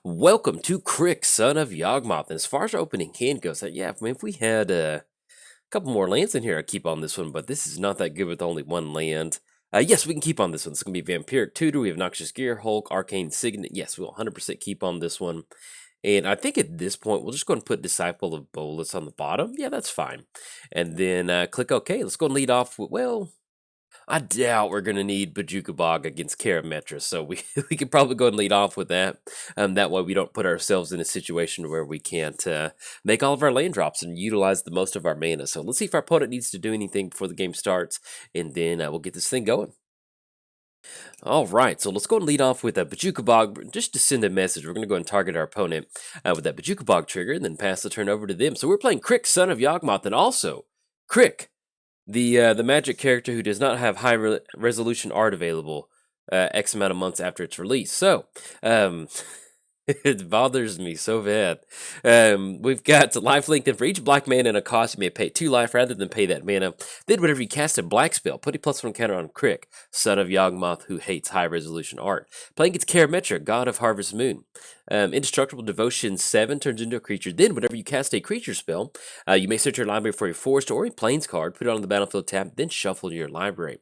Welcome to Crick, son of Yawgmoth. And as far as our opening hand goes, yeah, I mean, if we had a couple more lands in here, I'd keep on this one, but this is not that good with only one land. Yes, we can keep on this one. It's going to be Vampiric Tutor. We have Noxious Gear, Hulk, Arcane Signet. Yes, we'll 100% keep on this one. And I think at this point, we'll just go and put Disciple of Bolas on the bottom. Yeah, that's fine. And then click OK. Let's go and lead off with, well, I doubt we're going to need Bojuka Bog against Karametra, so we, we could probably go and lead off with that. That way we don't put ourselves in a situation where we can't make all of our land drops and utilize the most of our mana. So let's see if our opponent needs to do anything before the game starts, and then we'll get this thing going. All right, so let's go and lead off with a Bojuka Bog. Just to send a message, we're going to go and target our opponent with that Bojuka Bog trigger, and then pass the turn over to them. So we're playing Crick, Son of Yawgmoth, and also Crick, the magic character who does not have high resolution art available X amount of months after its release. So, it bothers me so bad. We've got lifelink, and for each black mana and a cost, you may pay 2 life rather than pay that mana. Then whenever you cast a black spell, put a +1 counter on Crick, son of Yawgmoth, who hates high resolution art. Playing against Karametra, god of Harvest Moon. Indestructible Devotion 7 turns into a creature. Then whenever you cast a creature spell, you may search your library for a forest or a plains card, put it on the battlefield tab, then shuffle your library.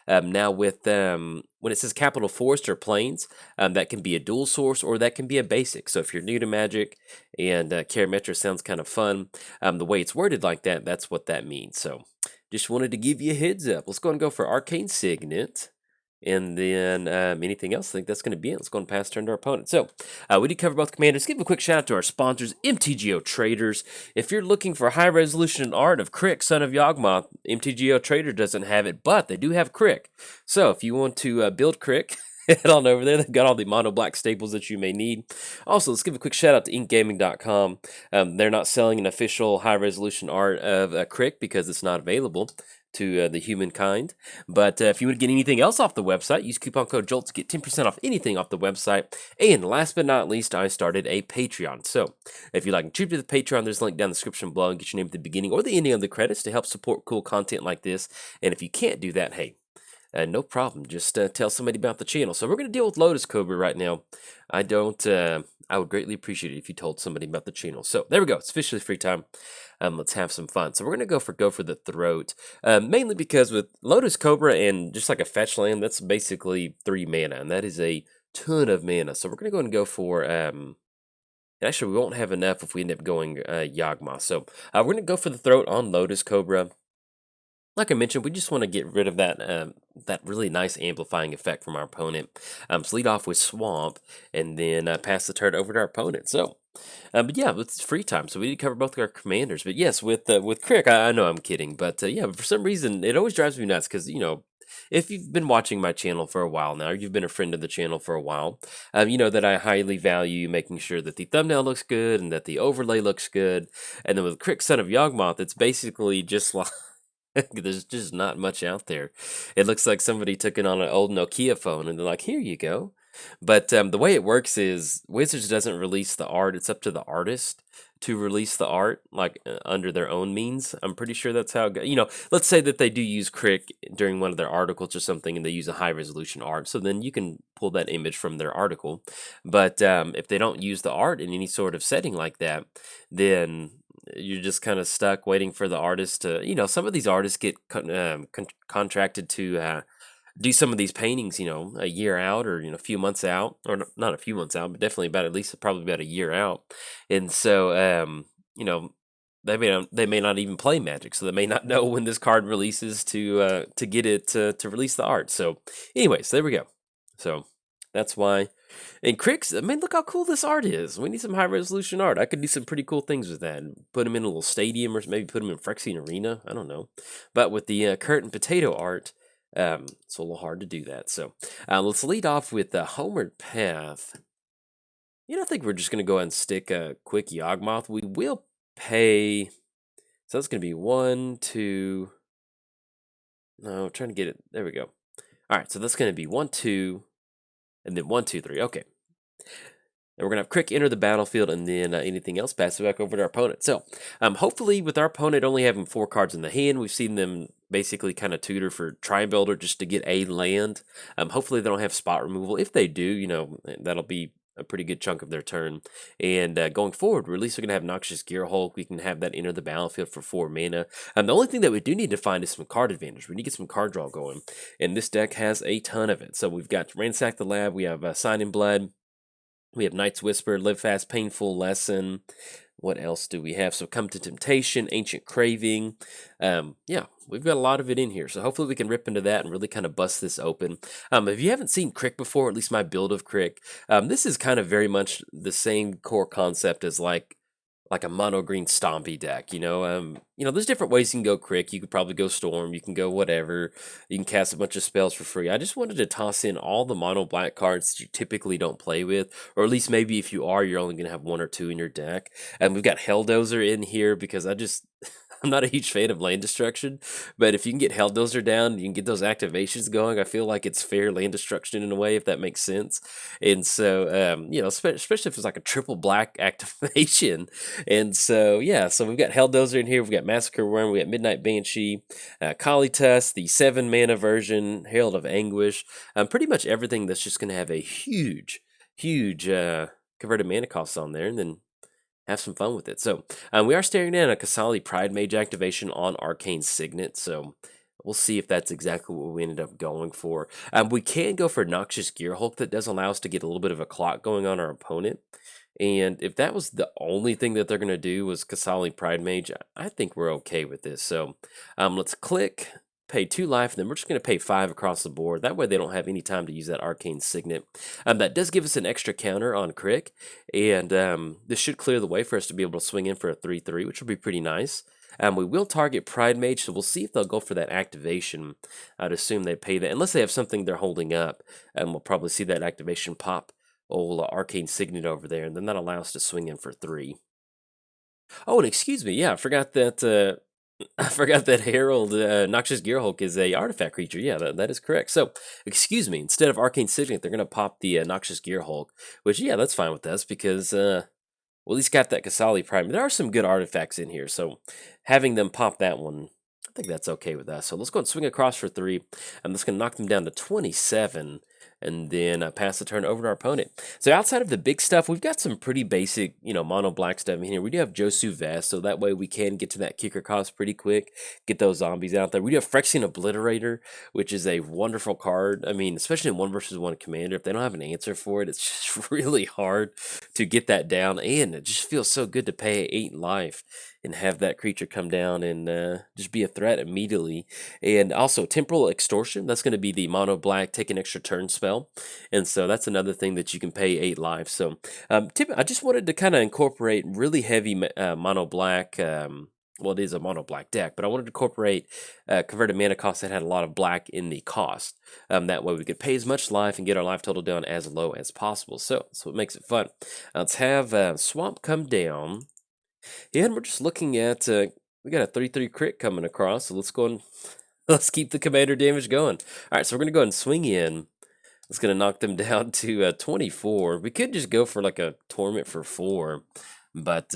Now with when it says capital forest or plains, that can be a dual source or that can be a basic. So if you're new to Magic and Karametra sounds kind of fun, the way it's worded like that, that's what that means. So just wanted to give you a heads up. Let's go and go for Arcane Signet. And then anything else, I think that's going to be it. Let's go and pass turn to our opponent. So we did cover both commanders. Give a quick shout out to our sponsors, MTGOTraders. If you're looking for high resolution art of Crick, son of Yawgmoth, MTGOTraders doesn't have it, but they do have Crick. So if you want to build Crick, head on over there. They've got all the mono black staples that you may need. Also, let's give a quick shout out to inkgaming.com. They're not selling an official high resolution art of Crick because it's not available to the humankind. But if you want to get anything else off the website, use coupon code JOLT to get 10% off anything off the website. And last but not least, I started a Patreon. So if you'd like to contribute to the Patreon, there's a link down in the description below, and get your name at the beginning or the ending of the credits to help support cool content like this. And if you can't do that, hey, no problem. Just tell somebody about the channel. So we're going to deal with Lotus Cobra right now. I would greatly appreciate it if you told somebody about the channel. So there we go. It's officially free time. Let's have some fun. So we're going to go for the throat. Mainly because with Lotus Cobra and just like a fetch land, that's basically 3 mana. And that is a ton of mana. So we're going to go for... actually, we won't have enough if we end up going Yawgmoth. So we're going to go for the throat on Lotus Cobra. Like I mentioned, we just want to get rid of that that really nice amplifying effect from our opponent. So lead off with Swamp, and then pass the turn over to our opponent. So, but yeah, it's free time, so we need to cover both our commanders. But yes, with Crick, I know I'm kidding, but yeah, for some reason, it always drives me nuts because, you know, if you've been watching my channel for a while now, or you've been a friend of the channel for a while, you know that I highly value making sure that the thumbnail looks good and that the overlay looks good. And then with Crick, son of Yawgmoth, it's basically just like... There's just not much out there. It looks like somebody took it on an old Nokia phone and they're like, here you go. But the way it works is Wizards doesn't release the art. It's up to the artist to release the art, like under their own means. I'm pretty sure that's how it goes. You know, let's say that they do use Crick during one of their articles or something and they use a high resolution art. So then you can pull that image from their article. But if they don't use the art in any sort of setting like that, then you're just kind of stuck waiting for the artist to, you know, some of these artists get contracted to do some of these paintings, you know, a year out or, you know, a few months out, or not a few months out, but definitely about at least probably about a year out. And so, you know, they may not even play Magic, so they may not know when this card releases to get it to release the art. So anyways, there we go. So that's why. And Cricks, I mean, look how cool this art is. We need some high resolution art. I could do some pretty cool things with that. Put them in a little stadium, or maybe put them in Phyrexian Arena. I don't know. But with the current potato art, it's a little hard to do that. So let's lead off with the Homeward Path. You know, I think we're just going to go ahead and stick a quick Yawgmoth. We will pay. So that's going to be 1, 2. No, I'm trying to get it. There we go. All right, so that's going to be 1, 2. And then 1, 2, 3. Okay. And we're going to have Crick enter the battlefield, and then anything else, pass it back over to our opponent. So, hopefully, with our opponent only having 4 cards in the hand, we've seen them basically kind of tutor for Tri-Builder just to get a land. Hopefully, they don't have spot removal. If they do, you know, that'll be a pretty good chunk of their turn. And going forward, we're at least going to have Noxious Gearhulk. We can have that enter the battlefield for 4 mana. The only thing that we do need to find is some card advantage. We need to get some card draw going. And this deck has a ton of it. So we've got Ransack the Lab, we have Sign in Blood, we have Night's Whisper, Live Fast, Painful Lesson. What else do we have? So Come to Temptation, Ancient Craving. Yeah, we've got a lot of it in here. So hopefully we can rip into that and really kind of bust this open. If you haven't seen Crick before, at least my build of Crick, this is kind of very much the same core concept as like a mono green stompy deck, there's different ways you can go Crick. You could probably go Storm, you can go whatever. You can cast a bunch of spells for free. I just wanted to toss in all the mono black cards that you typically don't play with, or at least maybe if you are, you're only going to have 1 or 2 in your deck. And we've got Helldozer in here because I'm not a huge fan of land destruction, but if you can get Helldozer down, you can get those activations going. I feel like it's fair land destruction in a way, if that makes sense. And so, especially if it's like a triple black activation. And so, yeah, so we've got Helldozer in here. We've got Massacre Worm. We got Midnight Banshee, Kalitas, the 7 mana version, Herald of Anguish. Pretty much everything that's just going to have a huge converted mana cost on there, and then have some fun with it. So we are staring at a Kasali Pride Mage activation on Arcane Signet, so we'll see if that's exactly what we ended up going for. We can go for Noxious Gearhulk. That does allow us to get a little bit of a clock going on our opponent. And if that was the only thing that they're going to do was Kasali Pride Mage, I think we're okay with this. So let's click, pay 2 life, and then we're just going to pay 5 across the board. That way they don't have any time to use that Arcane Signet. That does give us an extra counter on Crick, and this should clear the way for us to be able to swing in for a 3-3, which will be pretty nice. We will target Pride Mage, so we'll see if they'll go for that activation. I'd assume they pay that, unless they have something they're holding up, and we'll probably see that activation pop old Arcane Signet over there, and then that allows us to swing in for 3. Oh, and excuse me, yeah, I forgot that I forgot that Herald Noxious Gearhulk is a artifact creature. Yeah, that is correct. So, excuse me, instead of Arcane Signet, they're going to pop the Noxious Gearhulk, which, yeah, that's fine with us because, well, at least got that Kasali Prime. There are some good artifacts in here, so having them pop that one, I think that's okay with us. So let's go and swing across for 3. I'm just going to knock them down to 27. And then pass the turn over to our opponent. So outside of the big stuff, we've got some pretty basic, mono black stuff in here. We do have Josu Vest, so that way we can get to that kicker cost pretty quick, get those zombies out there. We do have Phyrexian Obliterator, which is a wonderful card. I mean, especially in 1-versus-1 commander, if they don't have an answer for it, it's just really hard to get that down. And it just feels so good to pay 8 life and have that creature come down and just be a threat immediately. And also Temporal Extortion, that's going to be the mono black take an extra turn spell, and so that's another thing that you can pay 8 life. So I just wanted to kind of incorporate really heavy mono black. Well, it is a mono black deck, but I wanted to incorporate converted mana cost that had a lot of black in the cost. That way we could pay as much life and get our life total down as low as possible. So that's what makes it fun. Let's have Swamp come down. Yeah, and we're just looking at, we got a 3-3 crit coming across, so let's go and let's keep the commander damage going. All right, so we're going to go ahead and swing in. It's going to knock them down to 24. We could just go for like a Torment for 4, but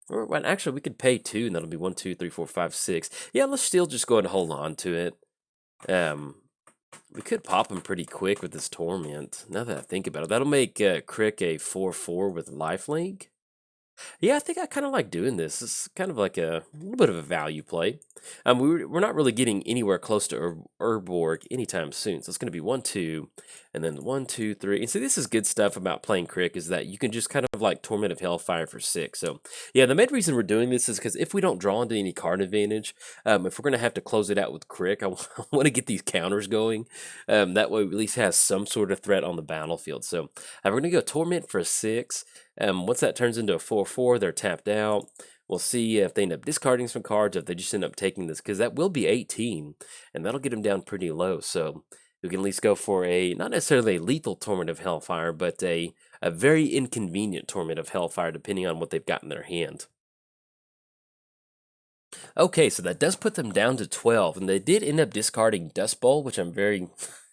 well, actually we could pay 2, and that'll be 1, 2, 3, 4, 5, 6. Yeah, let's still just go ahead and hold on to it. We could pop them pretty quick with this Torment, now that I think about it. That'll make Crick a 4-4 with lifelink. Yeah, I think I kind of like doing this. It's kind of like a little bit of a value play. We're not really getting anywhere close to Urborg anytime soon. So it's going to be 1, 2, and then 1, 2, 3. And so this is good stuff about playing Crick, is that you can just kind of like Torment of Hellfire for 6. So yeah, the main reason we're doing this is because if we don't draw into any card advantage, if we're going to have to close it out with Crick, I want to get these counters going. That way we at least have some sort of threat on the battlefield. So we're going to go Torment for 6. Once that turns into a 4-4, they're tapped out. We'll see if they end up discarding some cards, if they just end up taking this, because that will be 18, and that'll get them down pretty low. So we can at least go for a, not necessarily a lethal Torment of Hellfire, but a very inconvenient Torment of Hellfire, depending on what they've got in their hand. Okay, so that does put them down to 12, and they did end up discarding Dust Bowl, which I'm very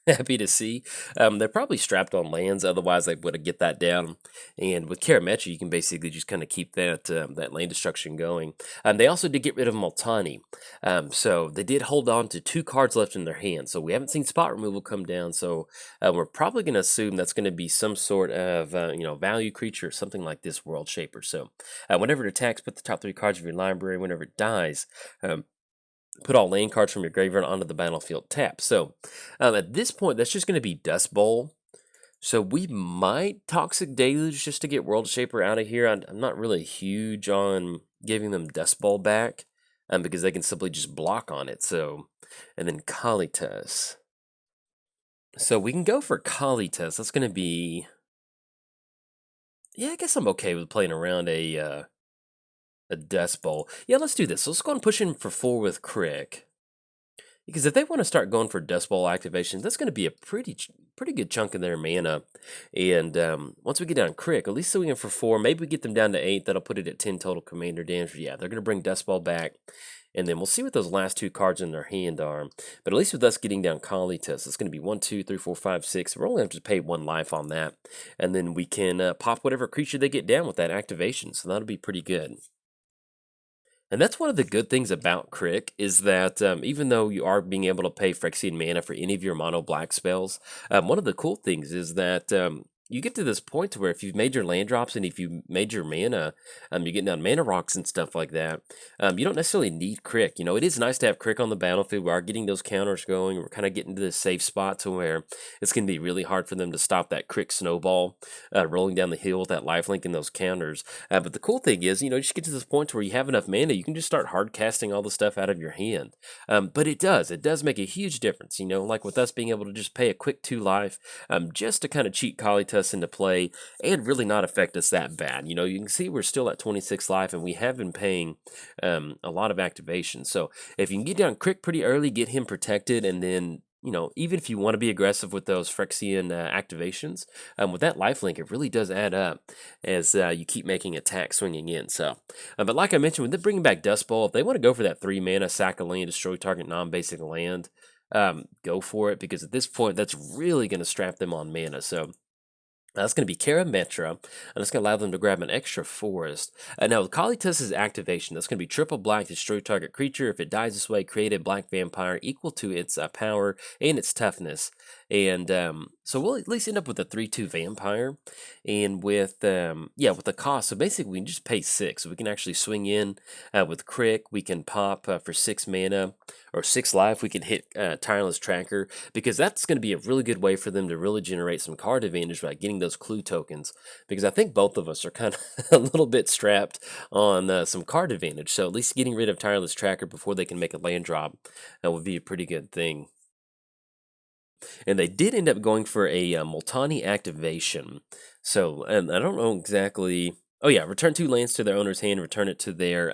happy to see. They're probably strapped on lands, otherwise they would get that down. And with Karametra, you can basically just kind of keep that land destruction going. They also did get rid of Multani, so they did hold on to 2 cards left in their hand. So we haven't seen spot removal come down. So we're probably going to assume that's going to be some sort of value creature, something like this World Shaper. So whenever it attacks, put the top 3 cards of your library. Whenever it dies, put all land cards from your graveyard onto the battlefield tap. So at this point, that's just going to be Dust Bowl. So we might Toxic Deluge just to get World Shaper out of here. I'm not really huge on giving them Dust Bowl back because they can simply just block on it. So, and then Kalitas. So we can go for Kalitas. That's going to be... Yeah, I guess I'm okay with playing around a Dust Bowl. Yeah, let's do this. So let's go and push in for 4 with Crick. Because if they want to start going for Dust Bowl activations, that's going to be a pretty good chunk of their mana. And once we get down Crick, at least swinging for 4, maybe we get them down to 8. That'll put it at 10 total commander damage. Yeah, they're going to bring Dust Bowl back. And then we'll see what those last 2 cards in their hand are. But at least with us getting down Kalitas, it's going to be 1, 2, 3, 4, 5, 6. We're only going to have to pay 1 life on that. And then we can pop whatever creature they get down with that activation. So that'll be pretty good. And that's one of the good things about Crick, is that even though you are being able to pay Phyrexian mana for any of your mono black spells, one of the cool things is that you get to this point to where if you've made your land drops and if you made your mana, you're getting down mana rocks and stuff like that, you don't necessarily need Crick. It is nice to have Crick on the battlefield. We are getting those counters going. We're kind of getting to this safe spot to where it's going to be really hard for them to stop that Crick snowball rolling down the hill with that lifelink and those counters. But the cool thing is, you just get to this point where you have enough mana, you can just start hard casting all the stuff out of your hand. But it does make a huge difference, like with us being able to just pay a quick 2 life just to kind of cheat Kalitas into play and really not affect us that bad. You can see we're still at 26 life and we have been paying a lot of activation. So if you can get down Crick pretty early, get him protected, and then even if you want to be aggressive with those Phyrexian activations, with that lifelink, it really does add up as you keep making attacks swinging in. So, but like I mentioned, with them bringing back Dust Bowl, if they want to go for that 3 mana, sack a land, destroy target non-basic land, go for it, because at this point, that's really going to strap them on mana. So that's going to be Karametra, and it's going to allow them to grab an extra forest. Now, with Kalitas' activation, that's going to be triple black, destroy target creature. If it dies this way, create a black vampire equal to its power and its toughness. And so we'll at least end up with a 3/2 vampire. And with with the cost, so basically we can just pay 6. So we can actually swing in with Crick. We can pop for 6 mana or 6 life. We can hit Tireless Tracker, because that's going to be a really good way for them to really generate some card advantage by getting those clue tokens. Because I think both of us are kind of a little bit strapped on some card advantage. So at least getting rid of Tireless Tracker before they can make a land drop would be a pretty good thing. And they did end up going for a Multani activation. So, and I don't know exactly... Oh yeah, return 2 lands to their owner's hand, return it to their...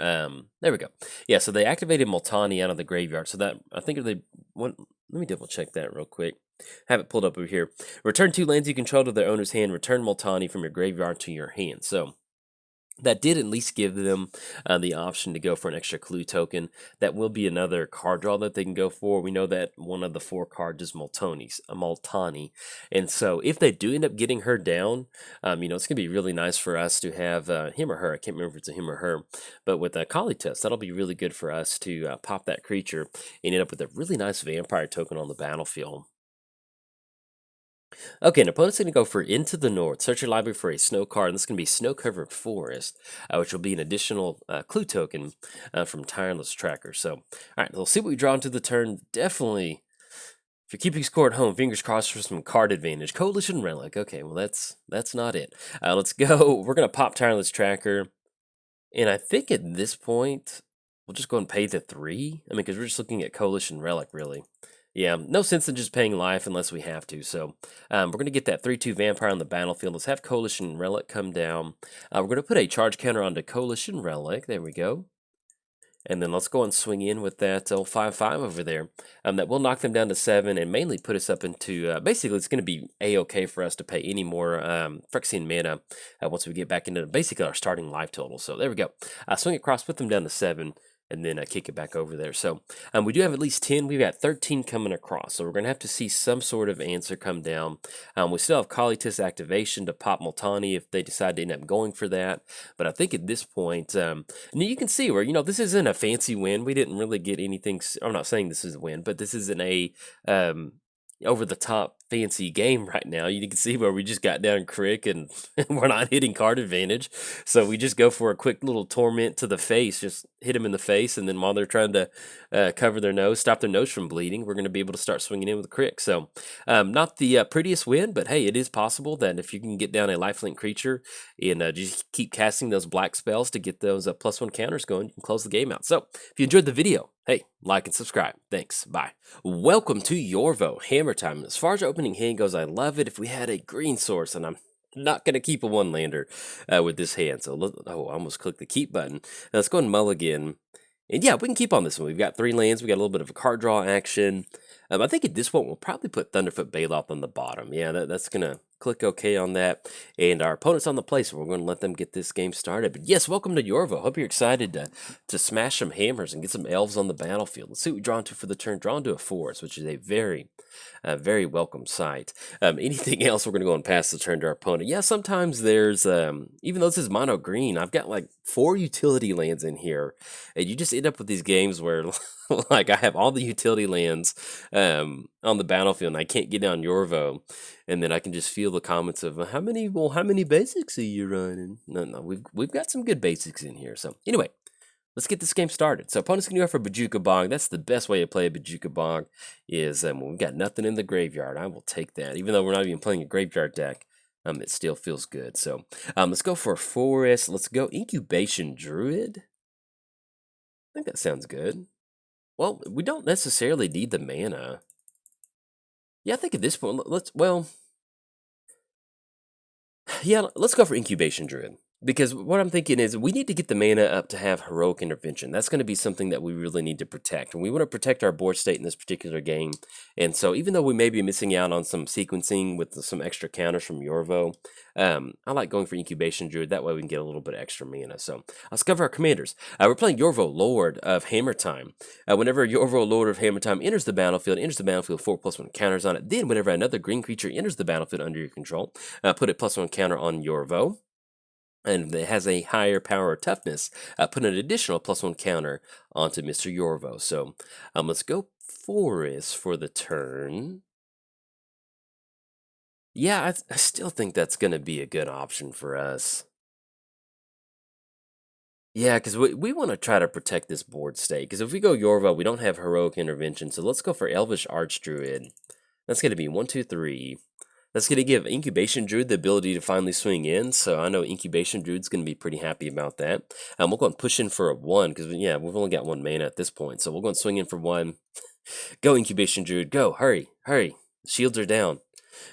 there we go. Yeah, so they activated Multani out of the graveyard. So that, I think they... let me double check that real quick. Have it pulled up over here. Return 2 lands you control to their owner's hand, return Multani from your graveyard to your hand. So that did at least give them the option to go for an extra clue token. That will be another card draw that they can go for. We know that one of the 4 cards is Multani. And so if they do end up getting her down, it's going to be really nice for us to have him or her. I can't remember if it's a him or her. But with a Kalitas, that'll be really good for us to pop that creature and end up with a really nice vampire token on the battlefield. Okay, an opponent's going to go for Into the North. Search your library for a snow card, and this is going to be Snow-Covered Forest, which will be an additional clue token from Tireless Tracker. So, all right, we'll see what we draw into the turn. Definitely, if you're keeping score at home, fingers crossed for some card advantage. Coalition Relic. Okay, well, that's not it. Let's go. We're going to pop Tireless Tracker, and I think at this point, we'll just go and pay the 3. I mean, because we're just looking at Coalition Relic, really. Yeah, no sense in just paying life unless we have to. So we're going to get that 3/2 vampire on the battlefield. Let's have Coalition Relic come down. We're going to put a charge counter onto Coalition Relic. There we go. And then let's go and swing in with that old 5/5 over there. That will knock them down to 7 and mainly put us up into... basically, it's going to be A-okay for us to pay any more Phyrexian mana once we get back into basically our starting life total. So there we go. Swing across, put them down to 7. and then kick it back over there. So we do have at least 10. We've got 13 coming across. So we're going to have to see some sort of answer come down. We still have Kalitas activation to pop Multani if they decide to end up going for that. But I think at this point, and you can see where, this isn't a fancy win. We didn't really get anything. I'm not saying this is a win, but this isn't a over the top fancy game right now. You can see where we just got down Crick and we're not hitting card advantage. So we just go for a quick little torment to the face, just hit them in the face. And then while they're trying to cover their nose, stop their nose from bleeding, we're going to be able to start swinging in with a Crick. So not the prettiest win, but hey, it is possible that if you can get down a lifelink creature and just keep casting those black spells to get those +1 counters going, you can close the game out. So if you enjoyed the video, hey, like and subscribe. Thanks. Bye. Welcome to Yorvo Hammer Time. As far as our opening hand goes, I love it if we had a green source, and I'm not going to keep a one-lander with this hand. So, I almost clicked the keep button. Now, let's go and mulligan. And yeah, we can keep on this one. We've got 3 lands. We got a little bit of a card draw action. I think at this point, we'll probably put Thunderfoot Bailout on the bottom. Yeah, that's going to click OK on that. And our opponent's on the play, so we're going to let them get this game started. But yes, welcome to Yorvo. Hope you're excited to smash some hammers and get some elves on the battlefield. Let's see what we're drawn to for the turn. Drawn to a forest, which is a very welcome sight. Anything else, we're going to go and pass the turn to our opponent. Yeah, sometimes there's, even though this is mono green, I've got like 4 utility lands in here. And you just end up with these games where like I have all the utility lands on the battlefield and I can't get down Yorvo. And then I can just feel the comments of how many basics are you running? No, we've got some good basics in here. So anyway, let's get this game started. So opponents can go for Bojuka Bog. That's the best way to play a Bojuka Bog is when we've got nothing in the graveyard. I will take that. Even though we're not even playing a graveyard deck, it still feels good. So let's go for a forest. Let's go Incubation Druid. I think that sounds good. Well, we don't necessarily need the mana. Yeah, I think at this point, let's go for Incubation Druid. Because what I'm thinking is we need to get the mana up to have Heroic Intervention. That's going to be something that we really need to protect. And we want to protect our board state in this particular game. And so even though we may be missing out on some sequencing with some extra counters from Yorvo, I like going for Incubation Druid. That way we can get a little bit of extra mana. So let's cover our commanders. We're playing Yorvo, Lord of Hammer Time. Whenever Yorvo, Lord of Hammer Time enters the battlefield 4/+1 counters on it. Then whenever another green creature enters the battlefield under your control, put a +1 counter on Yorvo. And it has a higher power or toughness, put an additional +1 counter onto Mr. Yorvo. So let's go Forest for the turn. Yeah, I still think that's going to be a good option for us. Yeah, because we want to try to protect this board state. Because if we go Yorvo, we don't have Heroic Intervention. So let's go for Elvish Archdruid. That's going to be 1, 2, 3. That's going to give Incubation Druid the ability to finally swing in, so I know Incubation Druid's going to be pretty happy about that. We'll go and push in for a 1, because, yeah, we've only got 1 mana at this point, so we'll go and swing in for 1. Go, Incubation Druid, go, hurry, hurry. Shields are down.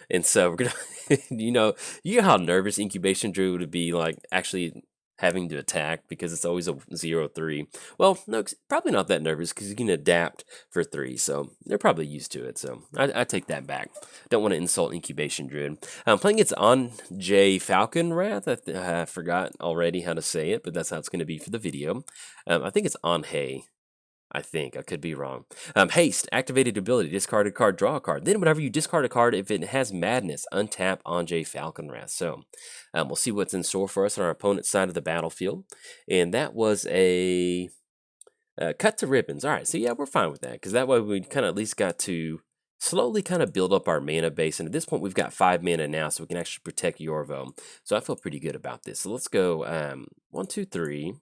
And so we're going to, you know how nervous Incubation Druid would be, like, actually having to attack because it's always a 0/3. Well, no, probably not that nervous because you can adapt for 3, so they're probably used to it. So I take that back. Don't want to insult Incubation Druid. I'm playing it's Anje Falcon Wrath. I forgot already how to say it, but that's how it's going to be for the video. I think it's Anje. I think. I could be wrong. Haste, activated ability, discard a card, draw a card. Then whenever you discard a card, if it has Madness, untap Anje Falcon Wrath. So we'll see what's in store for us on our opponent's side of the battlefield. And that was a cut to ribbons. All right, so yeah, we're fine with that. Because that way we kind of at least got to slowly kind of build up our mana base. And at this point, we've got 5 mana now, so we can actually protect Yorvo. So I feel pretty good about this. So let's go 1, 2, 3.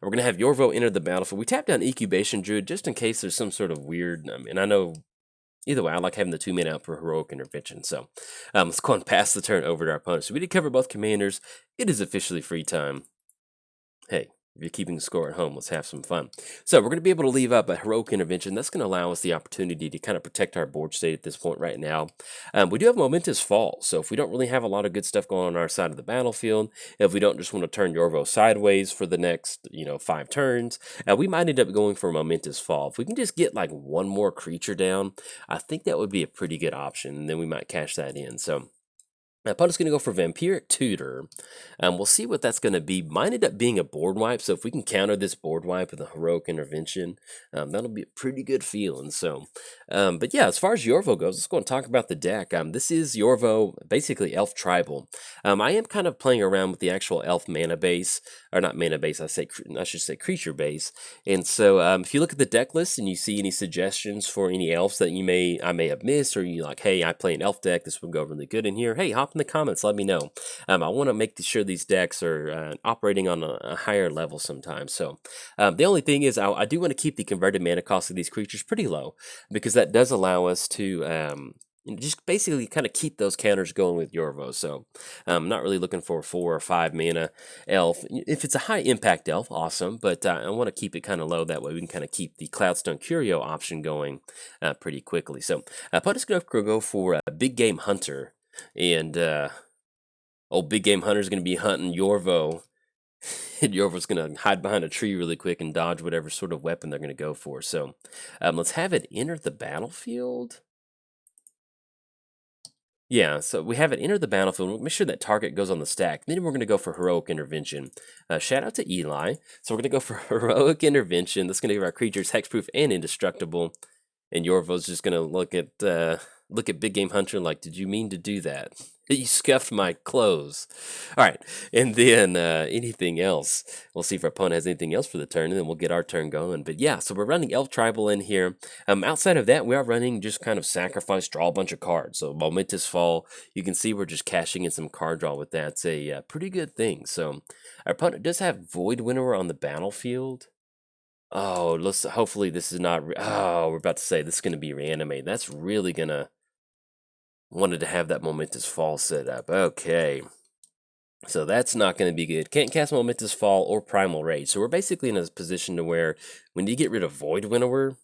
We're going to have Yorvo enter the battlefield. We tap down Incubation Druid just in case there's some sort of weird, and I know, either way, I like having the 2 mana out for Heroic Intervention. So let's go and pass the turn over to our opponent. So we did cover both commanders. It is officially free time. Hey, if you're keeping score at home, let's have some fun. So we're going to be able to leave up a Heroic Intervention. That's going to allow us the opportunity to kind of protect our board state at this point right now. We do have Momentous Fall. So if we don't really have a lot of good stuff going on our side of the battlefield, if we don't just want to turn Yorvo sideways for the next, 5 turns, we might end up going for Momentous Fall. If we can just get like 1 more creature down, I think that would be a pretty good option. And then we might cash that in. So My opponent's going to go for Vampiric Tutor. We'll see what that's going to be. Mine ended up being a board wipe, so if we can counter this board wipe with a Heroic Intervention, that'll be a pretty good feeling. So, but yeah, as far as Yorvo goes, let's go and talk about the deck. This is Yorvo, basically Elf Tribal. I am kind of playing around with the actual Elf mana base, or not mana base, I should say creature base. And so, if you look at the deck list and you see any suggestions for any elves that I may have missed, or you like, hey, I play an elf deck, this would go really good in here. Hey, hop in the comments, let me know. I want to make sure these decks are operating on a higher level sometimes. So the only thing is I do want to keep the converted mana cost of these creatures pretty low, because that does allow us to just basically kind of keep those counters going with Yorvo. So I'm not really looking for a 4 or 5 mana elf. If it's a high impact elf, awesome, but I want to keep it kind of low. That way we can kind of keep the Cloudstone Curio option going pretty quickly. So opponent's going to go for a Big Game Hunter, and old Big Game Hunter's going to be hunting Yorvo. And Yorvo's going to hide behind a tree really quick and dodge whatever sort of weapon they're going to go for. So let's have it enter the battlefield. Yeah, so we have it enter the battlefield. We'll make sure that target goes on the stack. Then we're going to go for Heroic Intervention. Shout out to Eli. So we're going to go for Heroic Intervention. That's going to give our creatures hexproof and indestructible. And Yorvo's just going to look at Big Game Hunter like, did you mean to do that? You scuffed my clothes. All right, and then anything else? We'll see if our opponent has anything else for the turn, and then we'll get our turn going. But yeah, so we're running Elf Tribal in here. Outside of that, we are running just kind of sacrifice, draw a bunch of cards. So Momentous Fall, you can see we're just cashing in some card draw with that. It's a pretty good thing. So our opponent does have Void Winnower on the battlefield. Oh, hopefully this is not. Oh, we're about to say this is going to be reanimated. That's really going to. Wanted to have that Momentous Fall set up. Okay. So that's not going to be good. Can't cast Momentous Fall or Primal Rage. So we're basically in a position to where we need to get rid of Void Winnower.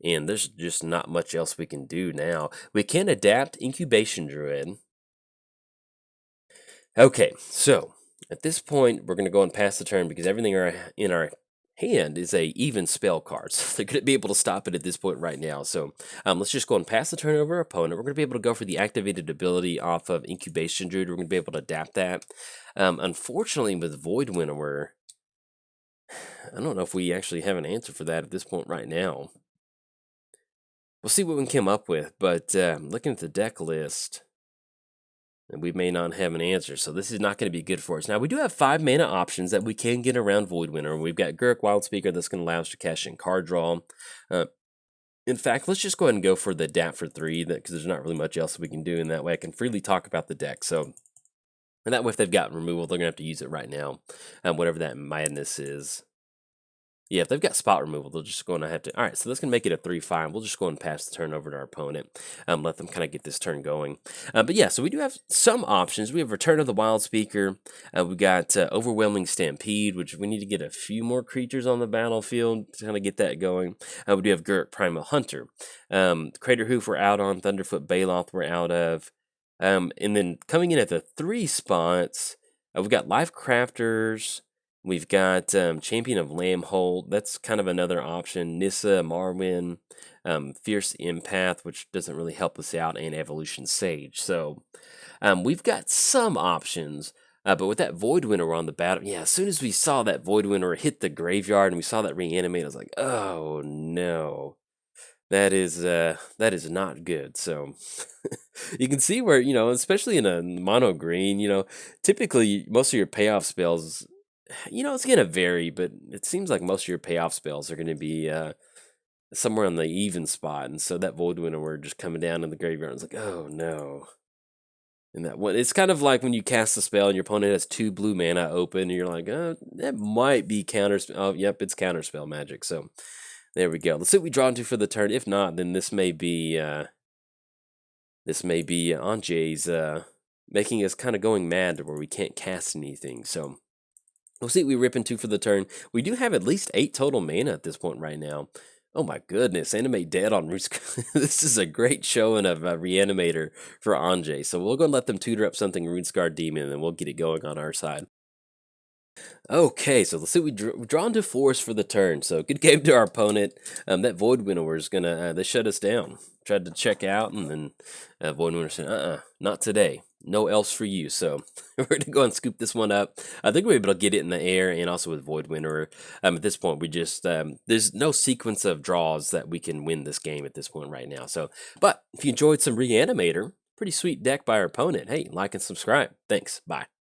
And there's just not much else we can do now. We can adapt Incubation Druid. Okay, so at this point, we're going to go and pass the turn because everything in our hand is a even spell card. So they're going to be able to stop it at this point right now. So let's just go and pass the turn over our opponent. We're going to be able to go for the activated ability off of Incubation Druid. We're going to be able to adapt that. Unfortunately, with Void Winnower, I don't know if we actually have an answer for that at this point right now. We'll see what we can come up with, but looking at the deck list, and we may not have an answer, so this is not going to be good for us. Now, we do have 5 mana options that we can get around Void Winnower. We've got Gurk Wildspeaker that's going to allow us to cash in card draw. In fact, let's just go ahead and go for the Adapt for 3, because there's not really much else we can do in that way. I can freely talk about the deck, so... And that way, if they've got removal, they're going to have to use it right now, whatever that madness is. Yeah, if they've got spot removal, they're just going to have to... All right, so that's going to make it a 3-5. We'll just go and pass the turn over to our opponent. Let them kind of get this turn going. But yeah, so we do have some options. We have Return of the Wild Speaker. We got Overwhelming Stampede, which we need to get a few more creatures on the battlefield to kind of get that going. We do have Gurk Primal Hunter. Crater Hoof we're out on. Thunderfoot Baloth we're out of. And then coming in at the 3 spots, we've got Life Crafters... We've got Champion of Lambholt. That's kind of another option. Nissa, Marwyn, Fierce Empath, which doesn't really help us out, and Evolution Sage. So we've got some options. But with that Void Winnower on the battle, yeah, as soon as we saw that Void Winnower hit the graveyard and we saw that reanimate, I was like, oh no. That is not good. So you can see where, especially in a mono green, typically most of your payoff spells... it's going to vary, but it seems like most of your payoff spells are going to be somewhere on the even spot. And so that Void Winnower just coming down in the graveyard, it's like, oh no. And that one, it's kind of like when you cast a spell and your opponent has 2 blue mana open, and you're like, oh, that might be counterspell. Oh, yep, it's counterspell magic. So there we go. Let's see what we draw into for the turn. If not, then this may be Anje's making us kind of going mad to where we can't cast anything. So we'll see what we rip into for the turn. We do have at least 8 total mana at this point right now. Oh my goodness, Animate Dead on Roots. This is a great showing of a Reanimator for Anje. So we'll go and let them tutor up something Runescarred Demon, and then we'll get it going on our side. Okay, so let's see what we draw into Forest for the turn. So good game to our opponent. That Void Winnower is going to, they shut us down. Tried to check out, and then Void Winnower said, not today. no else for you. So we're gonna go and scoop this one up. I think we're able to get it in the air and also with Void Winter. At this point, we just there's no sequence of draws that we can win this game at this point right now. So, but if you enjoyed some Reanimator, pretty sweet deck by our opponent. Hey, like and subscribe. Thanks. Bye.